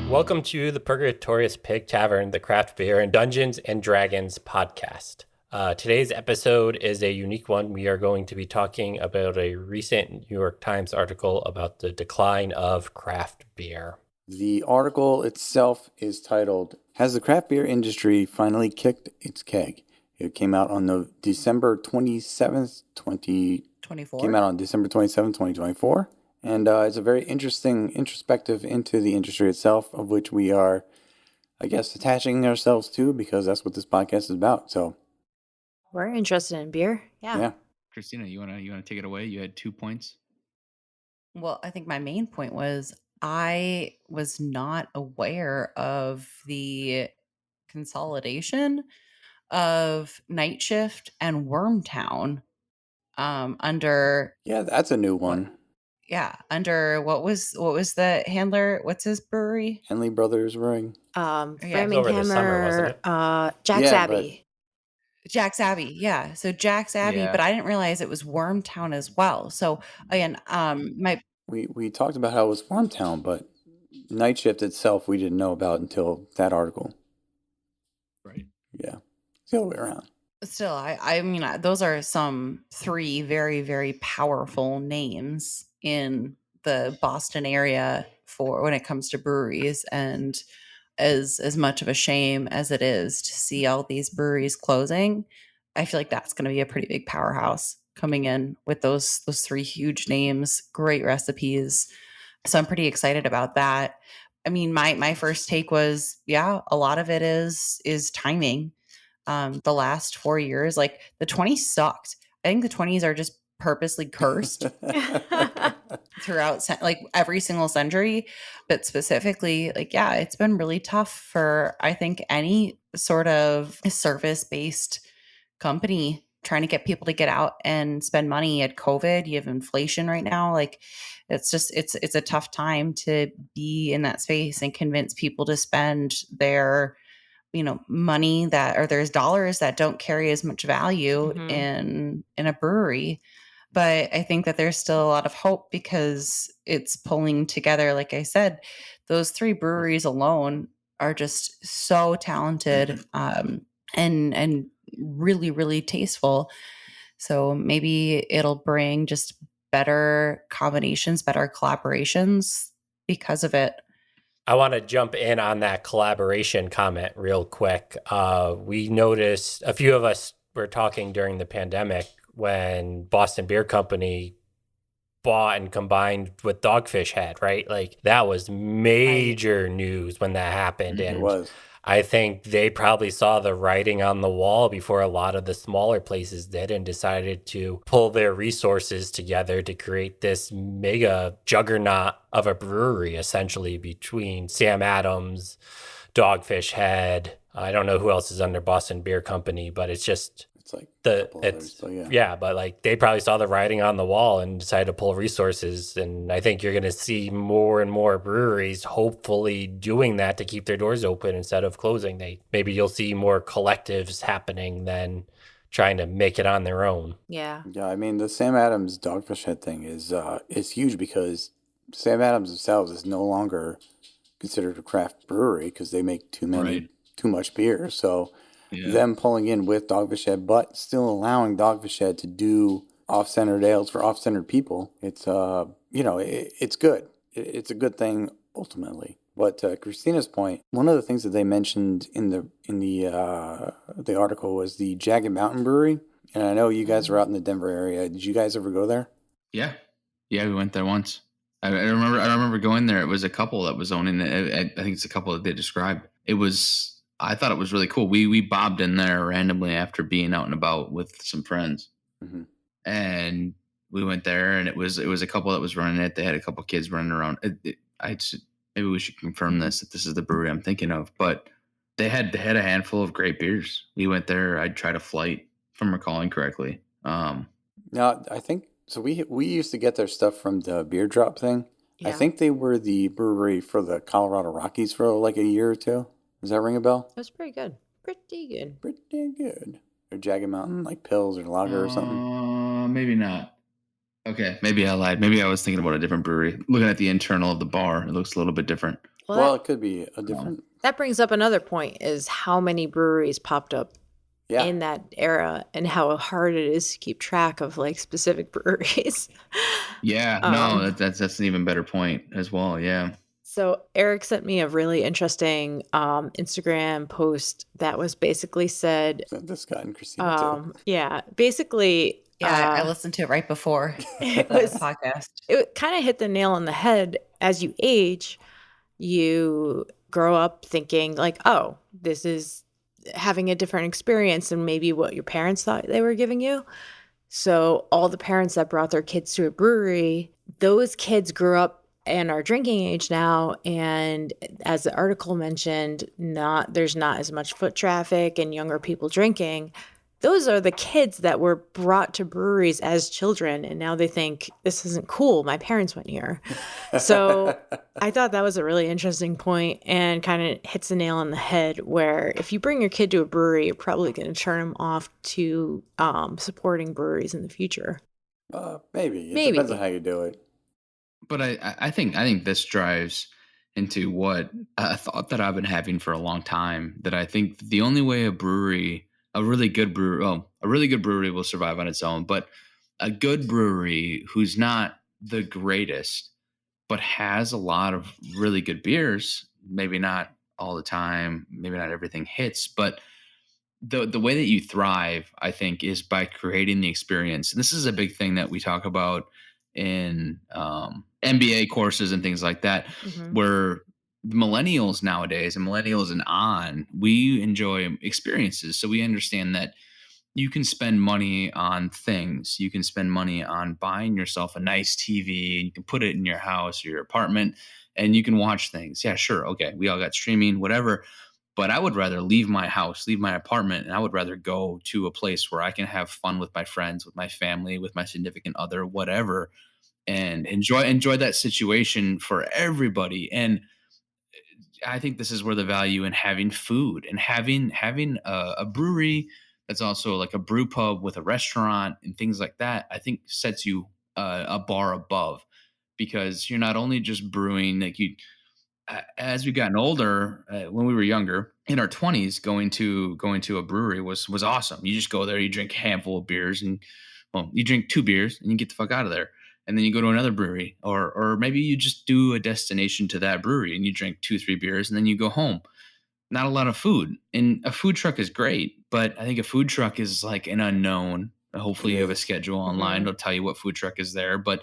Welcome to the Purgatorious Pig Tavern, the Craft Beer and Dungeons and Dragons podcast. Today's episode is a unique one. We are going to be talking about a recent New York Times article about the decline of craft beer. The article itself is titled, "Has the Craft Beer Industry Finally Kicked Its Keg?" It came out on the December 27th, 24. Came out on December 27th, 2024. And it's a very interesting introspective into the industry itself, of which we are, I guess, attaching ourselves to because that's what this podcast is about. So We're interested in beer. yeah. Christina, you wanna take it away? You had 2 points. Well, I think my main point was I was not aware of the consolidation of Night Shift and Wormtown under Yeah, that's a new one. under what was the handler? What's his brewery? Henley Brothers Brewing. Yeah, over the summer, wasn't it? Jack's Yeah, Abbey. Jack's Abbey. Yeah. So Jack's Abbey, Yeah. but I didn't realize it was Wormtown as well. So again, We talked about how it was Farmtown, but Night Shift itself we didn't know about until that article. Right. Yeah. It's the other way around. Still, I mean, those are some 3 very, very powerful names in the Boston area for when it comes to breweries. And as much of a shame as it is to see all these breweries closing, I feel like that's going to be a pretty big powerhouse coming in with those 3 huge names, great recipes. So I'm pretty excited about that. I mean, my first take was, yeah, a lot of it is timing. The last 4 years, like the 20s sucked. I think the 20s are just purposely cursed throughout like every single century, but specifically, like, yeah, it's been really tough for, I think, any sort of service-based company trying to get people to get out and spend money. At COVID, you have inflation right now. Like, it's just it's a tough time to be in that space and convince people to spend their money that, or there's dollars that don't carry as much value in a brewery. But I think that there's still a lot of hope because it's pulling together. Like I said, those 3 breweries alone are just so talented, and really, really tasteful. So maybe it'll bring just better combinations, better collaborations because of it. I want to jump in on that collaboration comment real quick. We noticed a few of us were talking during the pandemic when Boston Beer Company bought and combined with Dogfish Head, right? Like that was major news when that happened. It And was. I think they probably saw the writing on the wall before a lot of the smaller places did and decided to pull their resources together to create this mega juggernaut of a brewery, essentially, between Sam Adams, Dogfish Head. I don't know who else is under Boston Beer Company, but it's just It's like a couple others, so yeah, but like they probably saw the writing on the wall and decided to pull resources. And I think you're going to see more and more breweries hopefully doing that to keep their doors open instead of closing. Maybe you'll see more collectives happening than trying to make it on their own. Yeah. Yeah, I mean the Sam Adams Dogfish Head thing is huge because Sam Adams themselves is no longer considered a craft brewery because they make too much beer. So them pulling in with Dogfish Head, but still allowing Dogfish Head to do off-centered ales for off-centered people. It's it's good. It's a good thing ultimately. But to Christina's point, one of the things that they mentioned in the article was the Jagged Mountain Brewery. And I know you guys are out in the Denver area. Did you guys ever go there? Yeah, we went there once. I remember going there. It was a couple that was owning it. I think it's a couple that they described. I thought it was really cool. We bobbed in there randomly after being out and about with some friends, and we went there. And it was a couple that was running it. They had a couple kids running around. Maybe we should confirm that this is the brewery I'm thinking of. But they had a handful of great beers. We went there. I tried a flight, if I'm recalling correctly. No, I think so. We used to get their stuff from the Beer Drop thing. I Yeah. think they were the brewery for the Colorado Rockies for like a year or two. Does that ring a bell? It was pretty good. Pretty good. Pretty good. Or Jagged Mountain, like Pills or Lager or something. Maybe not. Okay, maybe I lied. Maybe I was thinking about a different brewery. Looking at the internal of the bar, it looks a little bit different. Well, that, it could be a different. that brings up another point is how many breweries popped up Yeah. in that era and how hard it is to keep track of like specific breweries. Yeah, no, that's an even better point as well. Yeah. So Eric sent me a really interesting Instagram post that was basically said, This guy and Christina too. yeah, basically, Yeah, I listened to it right before it the was podcast. it kind of hit the nail on the head. As you age, you grow up thinking like, oh, this is having a different experience than maybe what your parents thought they were giving you. So all the parents that brought their kids to a brewery, those kids grew up and are drinking age now. And as the article mentioned, there's not as much foot traffic and younger people drinking. Those are the kids that were brought to breweries as children, and now they think this isn't cool. My parents went here. So I thought that was a really interesting point and kind of hits the nail on the head where if you bring your kid to a brewery, you're probably going to turn them off to supporting breweries in the future. Maybe. It Maybe. depends on how you do it. But I think this drives into what a thought that I've been having for a long time, that I think the only way a really good brewery will survive on its own, but a good brewery who's not the greatest but has a lot of really good beers, maybe not all the time, maybe not everything hits, but the way that you thrive, I think, is by creating the experience. And this is a big thing that we talk about in MBA courses and things like that, where millennials nowadays and millennials and on, we enjoy experiences. So we understand that you can spend money on things. You can spend money on buying yourself a nice TV, and you can put it in your house or your apartment and you can watch things. Yeah, sure. Okay. We all got streaming, whatever. But I would rather leave my house, leave my apartment, and I would rather go to a place where I can have fun with my friends, with my family, with my significant other, whatever, and enjoy that situation for everybody. And I think this is where the value in having food and having a brewery that's also like a brew pub with a restaurant and things like that, I think sets you a bar above, because you're not only just brewing, like you as we've gotten older, when we were younger, in our 20s, going to a brewery was awesome. You just go there, you drink a handful of beers, and well, you drink 2 beers and you get the fuck out of there. And then you go to another brewery, or maybe you just do a destination to that brewery and you drink 2-3 beers and then you go home. Not a lot of food, and a food truck is great, but I think a food truck is like an unknown. Hopefully, you have a schedule online. It'll tell you what food truck is there, but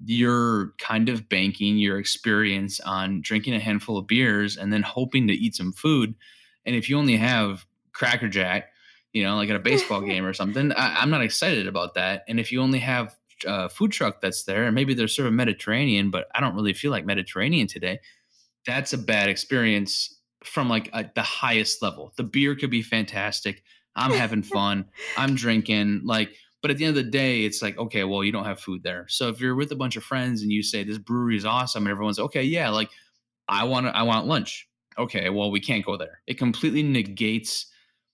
you're kind of banking your experience on drinking a handful of beers and then hoping to eat some food. And if you only have Cracker Jack, like at a baseball game or something, I'm not excited about that. And if you only have a food truck that's there, and maybe they're serving Mediterranean, but I don't really feel like Mediterranean today, that's a bad experience from like the highest level. The beer could be fantastic. I'm having fun. I'm drinking, but at the end of the day, it's like, okay, well, you don't have food there. So if you're with a bunch of friends and you say this brewery is awesome, and everyone's okay, yeah, like I want lunch. Okay, well, we can't go there. It completely negates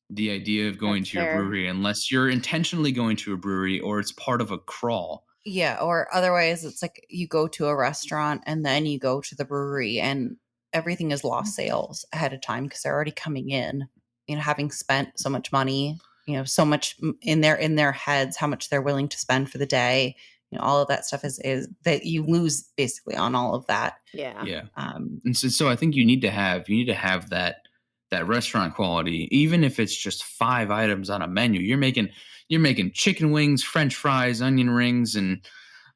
the idea of going to your brewery unless you're intentionally going to a brewery or it's part of a crawl. Yeah, or otherwise it's like you go to a restaurant and then you go to the brewery and everything is lost sales ahead of time because they're already coming in, having spent so much money, so much in their heads, how much they're willing to spend for the day. All of that stuff is that you lose basically on all of that. Yeah. And so I think you need to have that restaurant quality, even if it's just 5 items on a menu. You're making chicken wings, French fries, onion rings, and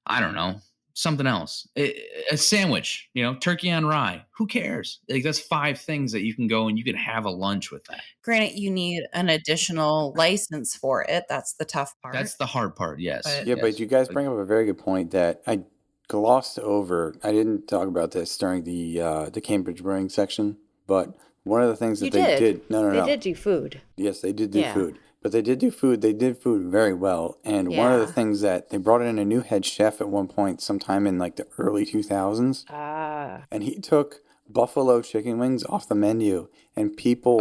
I don't know, something else. A sandwich, turkey on rye. Who cares? Like that's 5 things that you can go and you can have a lunch with that. Granted, you need an additional license for it. That's the tough part. That's the hard part, yes. But you guys bring up a very good point that I glossed over. I didn't talk about this during the Cambridge Brewing section, but one of the things that they did. No. They did do food. Yes, they did do food. But they did do food. They did food very well. And one of the things that they brought in a new head chef at one point, sometime in like the early 2000s. And he took buffalo chicken wings off the menu, and people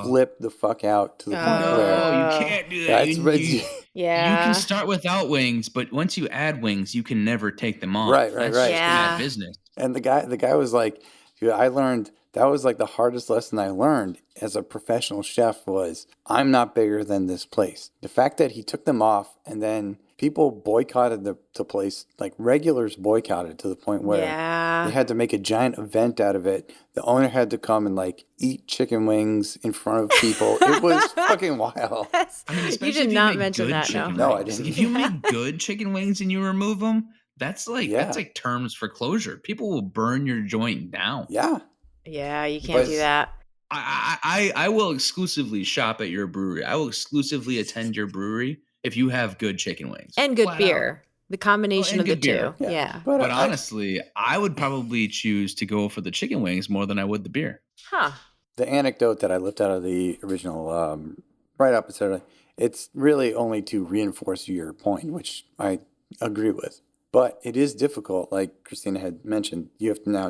flipped the fuck out to the point where you can't do that. You Yeah. can start without wings, but once you add wings, you can never take them off. Right. That's just bad business. And the guy was like, Dude, I learned that was like the hardest lesson I learned as a professional chef was I'm not bigger than this place. The fact that he took them off and then people boycotted the place, like regulars boycotted to the point where they had to make a giant event out of it. The owner had to come and like eat chicken wings in front of people. It was fucking wild. I mean, You especially did if not make mention good that, chicken No, I wings. didn't. If you make good chicken wings and you remove them, that's Yeah. like terms for closure. People will burn your joint down. Yeah. Yeah, you can't do But- that. I will exclusively shop at your brewery. I will exclusively attend your brewery if you have good chicken wings And good Flat out. beer. The combination and of the good beer. two. Yeah. Yeah. But, But I- honestly, I would probably choose to go for the chicken wings more than I would the beer. Huh. the anecdote that I lifted out of the original write up, etc., it's really only to reinforce your point, which I agree with. But it is difficult, like Christina had mentioned. You have to now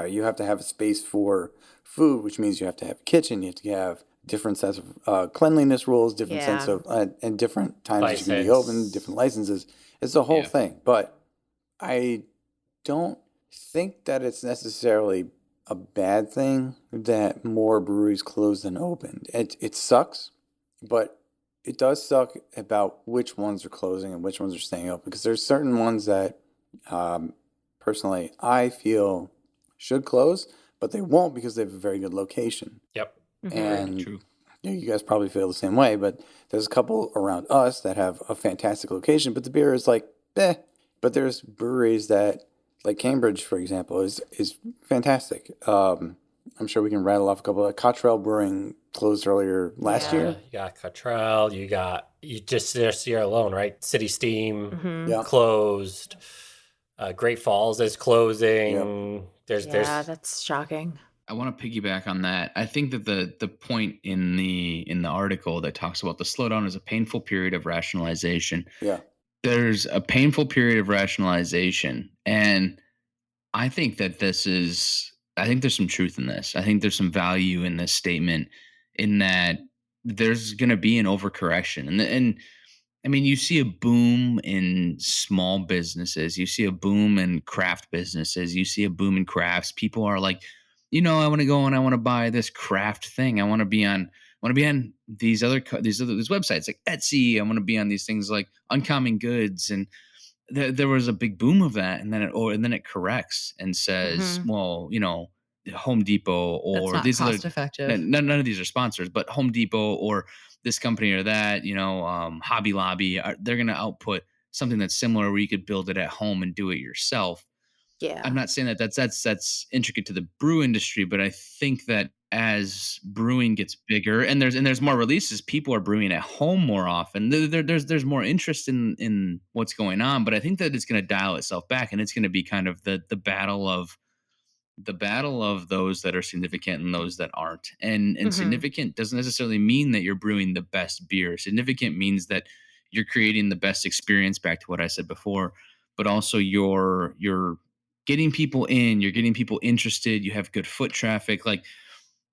you have to have a space for food, which means you have to have a kitchen. You have to have different sets of cleanliness rules, different sense Yeah. of, and different times that you can be License. open, different licenses. It's the whole Yeah. thing. But I don't think that it's necessarily a bad thing that more breweries closed than opened. It sucks, but it does suck about which ones are closing and which ones are staying open because there's certain ones that personally I feel should close, but they won't because they have a very good location. Yep. Mhm. And True. you guys probably feel the same way, but there's a couple around us that have a fantastic location, but the beer is like, eh. But there's breweries that, like Cambridge, for example, is fantastic. I'm sure we can rattle off a couple. Cottrell Brewing closed earlier last Yeah. year. You got Cottrell. You just this year alone, right? City Steam Mhm. Yeah. closed. Great Falls is closing. There's Yeah, that's shocking. I want to piggyback on that. I think that the point in the article that talks about the slowdown is a painful period of rationalization. Yeah. There's a painful period of rationalization, and I think that I think there's some truth in this. I think there's some value in this statement in that there's going to be an overcorrection. And I mean, you see a boom in small businesses, you see a boom in craft businesses, you see a boom in crafts. People are like, I want to go and I want to buy this craft thing. I want to be on these websites like Etsy. I want to be on these things like Uncommon Goods, and there was a big boom of that, and then it corrects and says, Mhm. well, Home Depot That's or not these cost other effective. none of these are sponsors, but Home Depot or this company or that, Hobby Lobby, they're going to output something that's similar where you could build it at home and do it yourself. Yeah. I'm not saying that that's intricate to the brew industry, but I think that as brewing gets bigger and there's more releases, people are brewing at home more often. There's more interest in what's going on, but I think that it's going to dial itself back, and it's going to be kind of the battle of those that are significant and those that aren't. And Mhm. significant doesn't necessarily mean that you're brewing the best beer. Significant means that you're creating the best experience, back to what I said before, but also you're getting people in, you're getting people interested, you have good foot traffic. Like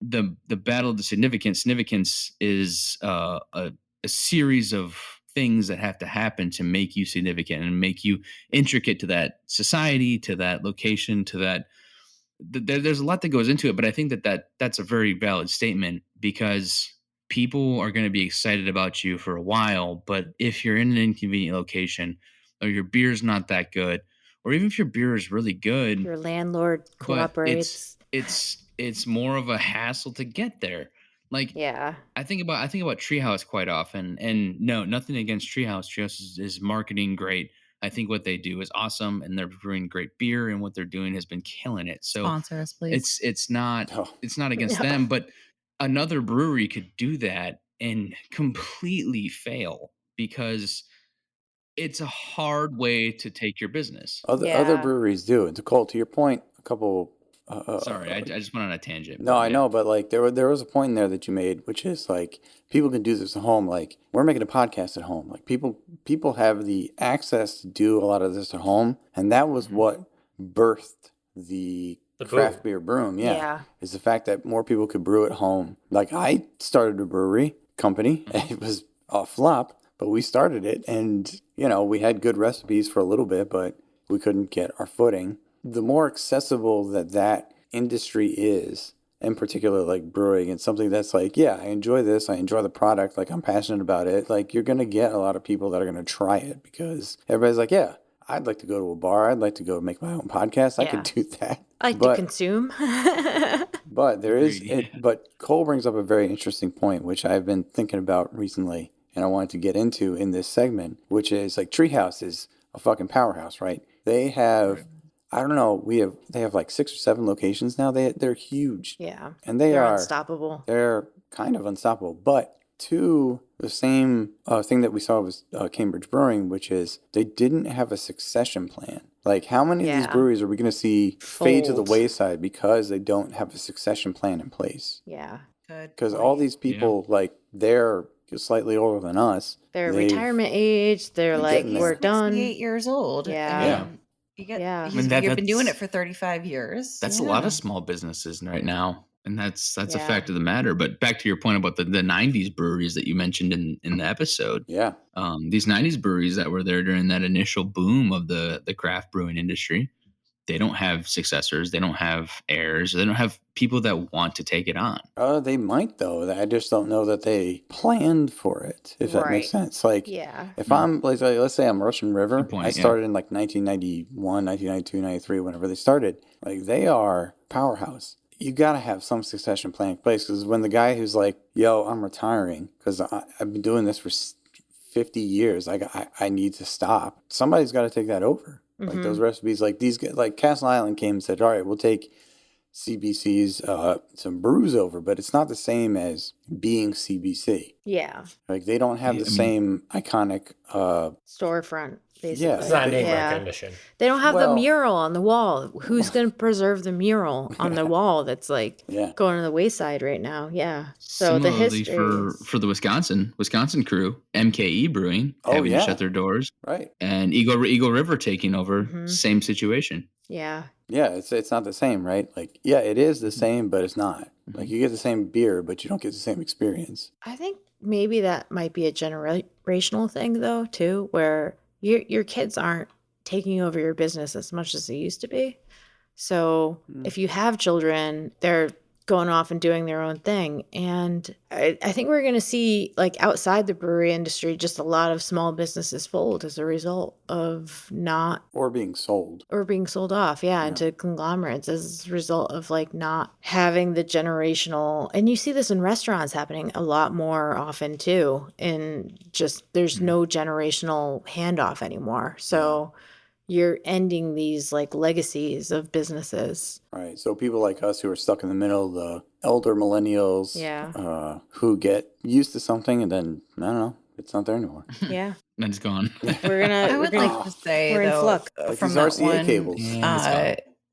the battle of the significance is a series of things that have to happen to make you significant and make you intricate to that society, to that location, to that there's a lot that goes into it. But I think that's a very valid statement, because people are going to be excited about you for a while, but if you're in an inconvenient location or your beer's not that good, or even if your beer is really good, Your landlord but cooperates. it's more of a hassle to get there. Like Yeah. I think about Treehouse quite often, and no, nothing against Treehouse. Treehouse is marketing great. I think what they do is awesome, and they're brewing great beer, and what they're doing has been killing it. So Sponsor us, please. it's not Oh. against them, but another brewery could do that and completely fail, because it's a hard way to take your business. Other Yeah. breweries do. And to your point, a couple. Sorry, I just went on a tangent. No, but I yeah. know, but like there was a point in there that you made, which is like people can do this at home. Like we're making a podcast at home. Like people have the access to do a lot of this at home, and that was what birthed the The craft boom. beer broom. Yeah. Is the fact that more people could brew at home. Like I started a brewery company. It was a flop, but we started it, and we had good recipes for a little bit, but we couldn't get our footing. The more accessible that industry is, in particular, like brewing, it's something that's like, yeah, I enjoy this. I enjoy the product. Like, I'm passionate about it. Like, you're going to get a lot of people that are going to try it because everybody's like, yeah, I'd like to go to a bar. I'd like to go make my own podcast. I could do that. I like to consume. But there is, but Cole brings up a very interesting point, which I've been thinking about recently and I wanted to get into in this segment, which is like Treehouse is a fucking powerhouse, right? They have, I don't know, they have like 6 or 7 locations now. They're huge. Yeah. And they're unstoppable. They're kind of unstoppable. But to the same thing that we saw was Cambridge Brewing, which is they didn't have a succession plan. Like, how many of these breweries are we going to see fade to the wayside because they don't have a succession plan in place? Yeah. Good. Because all these people, like, they're slightly older than us. They're retirement age. They're like, we're done. 8 years old. Yeah. You get, I mean, you've been doing it for 35 years. That's a lot of small businesses right now. And that's a fact of the matter. But back to your point about the 90s breweries that you mentioned in the episode. Yeah. These 90s breweries that were there during that initial boom of the craft brewing industry, they don't have successors. They don't have heirs. They don't have people that want to take it on. They might, though. I just don't know that they planned for it, if that makes sense. Like, if I'm, like, let's say I'm Russian River. I started in like 1991, 1992, 93, whenever they started. Like, they are powerhouse. You got to have some succession plan in place, because when the guy who's like, yo, I'm retiring because I've been doing this for 50 years. I need to stop. Somebody's got to take that over. Like those recipes, like these, like Castle Island came and said, all right, we'll take CBC's some brews over, but it's not the same as being CBC. Yeah. Like, they don't have the same iconic storefront, basically. Yeah. It's not name recognition. They don't have the mural on the wall. Who's going to preserve the mural on the wall that's like going to the wayside right now? Yeah. So similarly, the history for the Wisconsin crew, MKE Brewing having to shut their doors. Right. And Eagle River taking over, same situation. Yeah. Yeah, it's not the same, right? Like, yeah, it is the same, but it's not. Like, you get the same beer, but you don't get the same experience. I think maybe that might be a generational thing, though, too, where your kids aren't taking over your business as much as they used to be. So if you have children, they're going off and doing their own thing. And I think we're going to see, like, outside the brewery industry, just a lot of small businesses fold as a result of not... Or being sold. Or being sold off, into conglomerates as a result of, like, not having the generational... And you see this in restaurants happening a lot more often, too. And just, there's no generational handoff anymore. So... you're ending these, like, legacies of businesses. Right. So people like us who are stuck in the middle, the elder millennials, who get used to something and then, I don't know, it's not there anymore. Yeah. Then it's gone. I would like to say, we're in though, flux. Like from these that RCA one cables.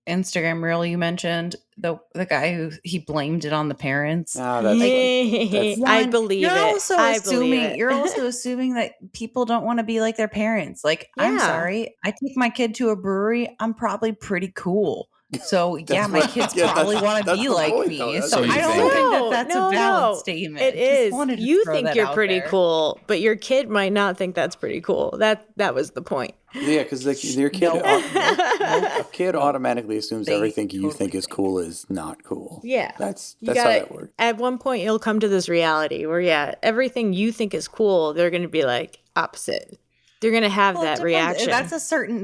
Instagram reel you mentioned, the guy who he blamed it on the parents. Ah, I believe you're it. Also I assuming, believe it. You're also assuming that people don't want to be like their parents. Like, I'm sorry, I take my kid to a brewery, I'm probably pretty cool. So my kids probably want to be like me. So I don't think that's a valid statement. It is. You think you're pretty cool, but your kid might not think that's pretty cool. That was the point. Yeah, because your kid, a kid automatically assumes everything you think is cool is not cool. Yeah, that's how that works. At one point, you'll come to this reality where everything you think is cool, they're going to be like opposite. They're going to have that reaction.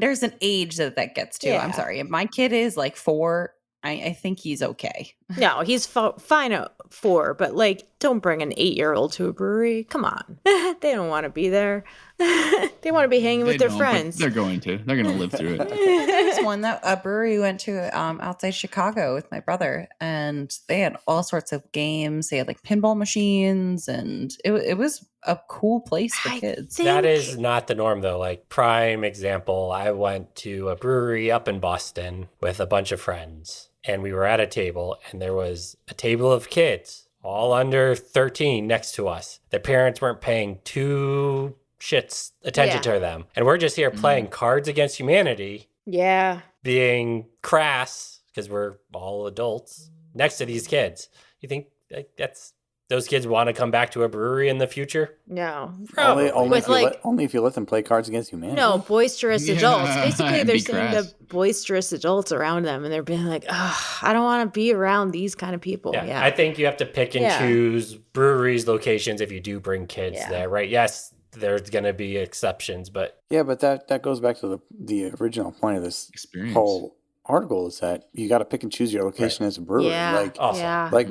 There's an age that gets to. I'm sorry. If my kid is like 4, I think he's okay. No, he's fine at 4, but like, don't bring an 8-year-old to a brewery. Come on. They don't want to be there. They want to be hanging with their friends. They're going to live through it. There's one a brewery we went to outside Chicago with my brother, and they had all sorts of games. They had like pinball machines, and it was a cool place for kids. That is not the norm, though. Like, prime example, I went to a brewery up in Boston with a bunch of friends, and we were at a table, and there was a table of kids, all under 13, next to us. Their parents weren't paying 2 shits attention to them. And we're just here playing Cards Against Humanity. Yeah. Being crass, because we're all adults, next to these kids. You think, like, that's those kids want to come back to a brewery in the future? No. Probably. Only if you let them play Cards Against Humanity. No, boisterous adults. Basically, It'd they're be seeing crass. the boisterous adults around them, and they're being like, "Oh, I don't want to be around these kind of people." Yeah, I think you have to pick and Yeah. choose breweries, locations if you do bring kids Yeah. there, right? Yes, there's going to be exceptions, but Yeah, but that goes back to the original point of this Experience. whole article is that you got to pick and choose your location as a brewery. yeah, Like Awesome. yeah. like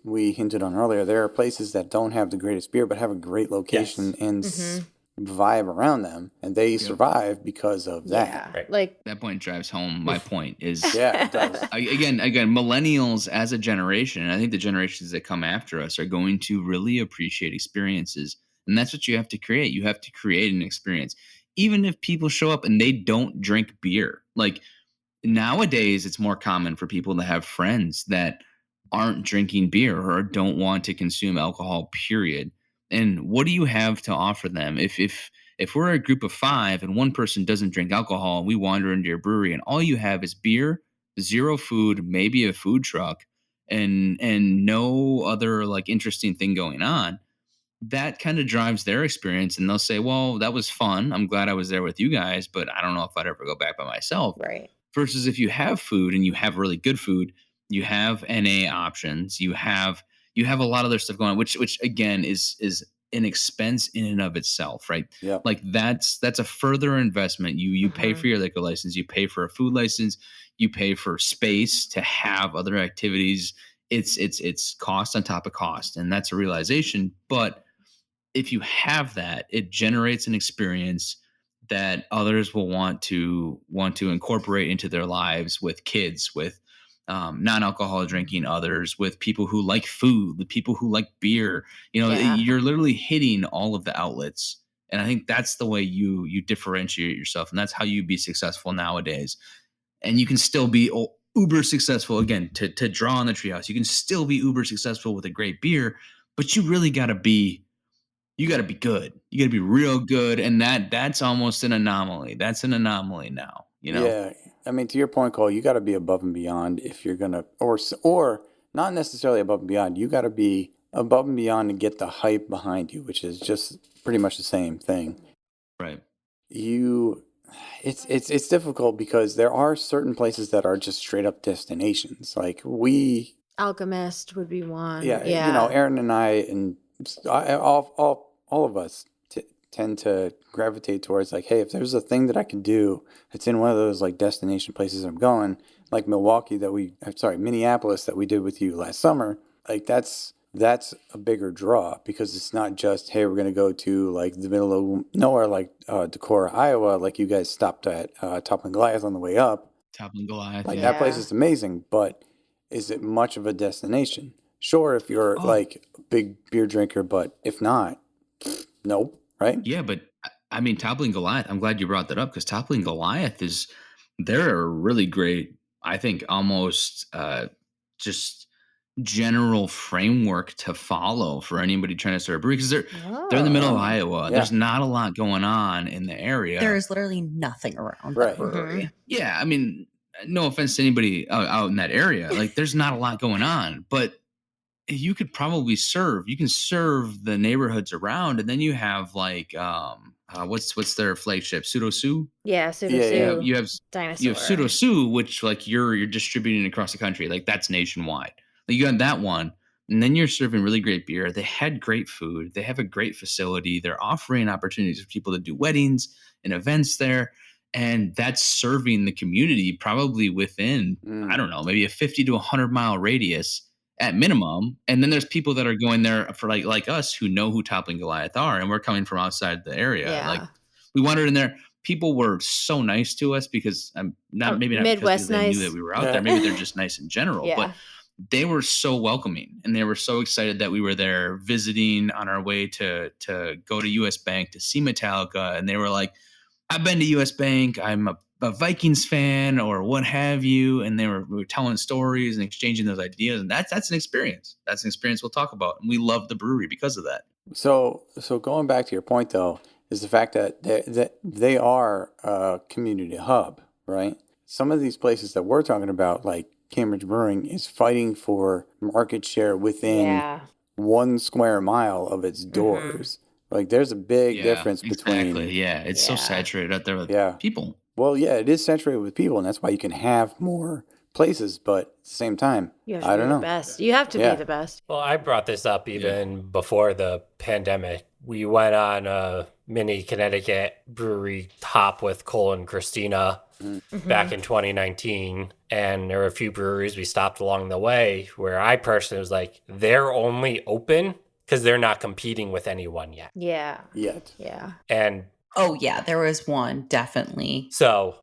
we hinted on earlier, there are places that don't have the greatest beer but have a great location Yes. and Mhm. vibe around them, and they survive because of that. Yeah, Right. like That point drives home my point is Yeah, it does. again, millennials as a generation, and I think the generations that come after us are going to really appreciate experiences. And that's what you have to create. You have to create an experience. Even if people show up and they don't drink beer. Like nowadays, it's more common for people to have friends that aren't drinking beer or don't want to consume alcohol, period. And what do you have to offer them? If we're a group of 5 and one person doesn't drink alcohol and we wander into your brewery and all you have is beer, zero food, maybe a food truck, and no other like interesting thing going on, that kind of drives their experience, and they'll say, well, that was fun, I'm glad I was there with you guys, but I don't know if I'd ever go back by myself. right. Versus if you have food and you have really good food, you have NA options, you have a lot of other stuff going on, which again is an expense in and of itself, right? Yep. Like that's a further investment. You pay for your liquor license, you pay for a food license, you pay for space to have other activities. It's cost on top of cost, and that's a realization. But if you have that, it generates an experience that others will want to incorporate into their lives, with kids, with non-alcoholic drinking others, with people who like food, with people who like beer. Yeah. You're literally hitting all of the outlets, and I think that's the way you differentiate yourself, and that's how you be successful nowadays. And you can still be uber successful, again, to draw on the treehouse. You can still be uber successful with a great beer, but you really got to be good. You got to be real good, and that's almost an anomaly. That's an anomaly now. Yeah, I mean, to your point, Cole, you got to be above and beyond if you're gonna, or not necessarily above and beyond. You got to be above and beyond to get the hype behind you, which is just pretty much the same thing. Right. It's difficult because there are certain places that are just straight up destinations. Like Alchemist would be one. yeah, Aaron and I and all of us tend to gravitate towards like, hey, if there's a thing that I can do that's in one of those like destination places I'm going, like Minneapolis that we did with you last summer, like that's a bigger draw because it's not just, hey, we're going to go to like the middle of nowhere, like Decorah, Iowa, like you guys stopped at Toppling Goliath on the way up. Toppling Goliath. Like yeah. that place is amazing, but is it much of a destination? Sure, if you're like a big beer drinker, but if not, nope. Right? Yeah, but I mean, Toppling Goliath, I'm glad you brought that up, because Toppling Goliath they're a really great, I think, almost just general framework to follow for anybody trying to start a brewery, because they're in the middle of Iowa. Yeah. There's not a lot going on in the area. There is literally nothing around Right. that brewery. Yeah, I mean, no offense to anybody out in that area. Like, there's not a lot going on, but you could probably serve the neighborhoods around, and then you have like what's their flagship, Pseudo Sue? Yeah, Pseudo Yeah, Sue. You have Dinosaur. Pseudo Sue, which like you're distributing across the country, like that's nationwide. Like, you got that one, and then you're serving really great beer. They had great food. They have a great facility. They're offering opportunities for people to do weddings and events there, and that's serving the community probably within I don't know, maybe a 50 to 100 mile radius at minimum. And then there's people that are going there for like us who know who Toppling Goliath are, and we're coming from outside the area. Yeah. Like, we wandered in there. People were so nice to us because I'm not Midwest because they nice. knew that we were out there. Maybe they're just nice in general. Yeah. But they were so welcoming, and they were so excited that we were there visiting on our way to go to US Bank to see Metallica. And they were like, I've been to US Bank. I'm a Vikings fan or what have you. And we were telling stories and exchanging those ideas. And that's an experience. That's an experience we'll talk about. And we love the brewery because of that. So going back to your point though, is the fact that they are a community hub, right? Some of these places that we're talking about, like Cambridge Brewing, is fighting for market share within 1 square mile of its doors. Like there's a big difference exactly. between. Yeah, it's so saturated out there with people. Well, yeah, it is saturated with people, and that's why you can have more places. But at the same time, You have to I be don't the know. best. You have to Yeah. be the best. Well, I brought this up even before the pandemic. We went on a mini Connecticut brewery hop with Cole and Christina back in 2019. And there were a few breweries we stopped along the way where I personally was like, they're only open because they're not competing with anyone yet. Yeah. Yet. Yeah. And Oh yeah, there was one definitely. so,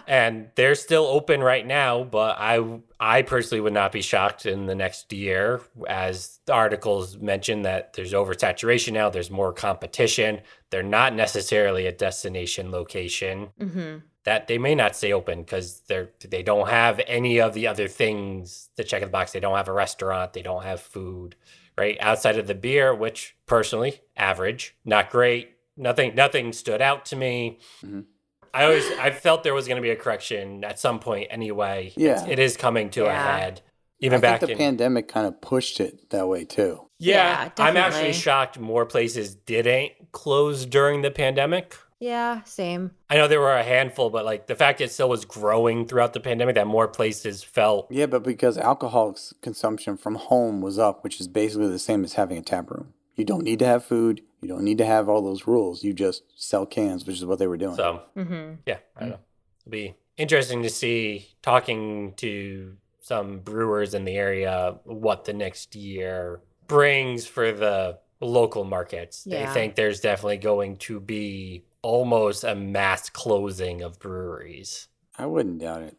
and they're still open right now, but I personally would not be shocked in the next year, as the articles mention that there's oversaturation now, there's more competition. They're not necessarily a destination location. That they may not stay open because they don't have any of the other things to check in the box. They don't have a restaurant, they don't have food, right? Outside of the beer, which personally, average, not great. Nothing stood out to me. I felt there was going to be a correction at some point anyway. Yeah. It is coming to a head. Even I back think the pandemic kind of pushed it that way too. Yeah, I'm actually definitely. shocked more places didn't close during the pandemic. Yeah, same. I know there were a handful, but like the fact it still was growing throughout the pandemic, that more places felt. Yeah, but because alcohol consumption from home was up, which is basically the same as having a tap room. You don't need to have food. You don't need to have all those rules. You just sell cans, which is what they were doing. So, yeah, I don't know. It'll be interesting to see, talking to some brewers in the area, what the next year brings for the local markets. They Yeah. think there's definitely going to be almost a mass closing of breweries. I wouldn't doubt it.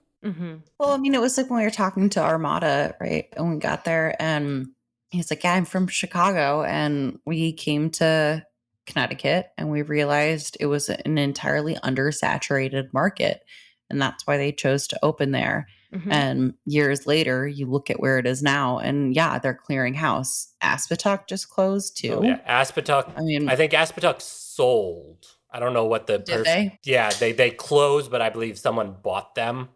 Well, I mean, it was like when we were talking to Armada, right? And we got there and he's like, yeah, I'm from Chicago. And we came to Connecticut and we realized it was an entirely undersaturated market. And that's why they chose to open there. And years later, you look at where it is now, and yeah, they're clearing house. Aspetuck just closed too. Oh, yeah. Aspetuck. I mean, I think Aspetuck sold. I don't know what the Did they? Yeah, they closed, but I believe someone bought them.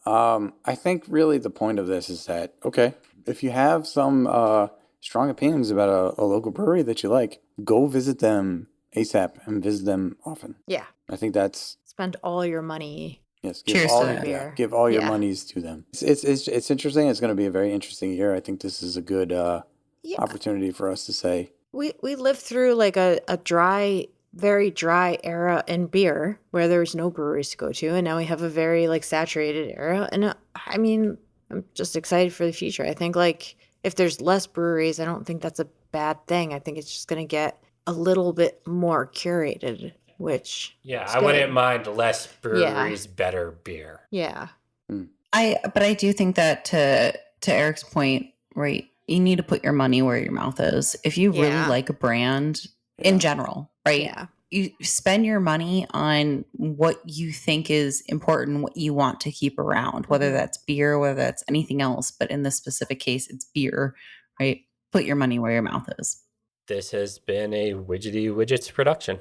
I think really the point of this is that, okay, if you have some strong opinions about a local brewery that you like, go visit them ASAP and visit them often. Yeah. I think that's, Spend all your money. yes, Cheers to that. beer. give all your Yeah. monies to them. It's interesting. It's going to be a very interesting year. I think this is a good Yeah. opportunity for us to say, We lived through like a dry, very dry era in beer where there was no breweries to go to, and now we have a very like saturated era. And I mean, I'm just excited for the future. I think like if there's less breweries, I don't think that's a bad thing. I think it's just going to get a little bit more curated, which Yeah, is I wouldn't good. mind less breweries, better beer. Yeah. but I do think that to Eric's point, right? You need to put your money where your mouth is. If you really Yeah. like a brand Yeah. in general, right? Yeah. You spend your money on what you think is important, what you want to keep around, whether that's beer, whether that's anything else. But in this specific case, it's beer, right? Put your money where your mouth is. This has been a Widgety Widgets production.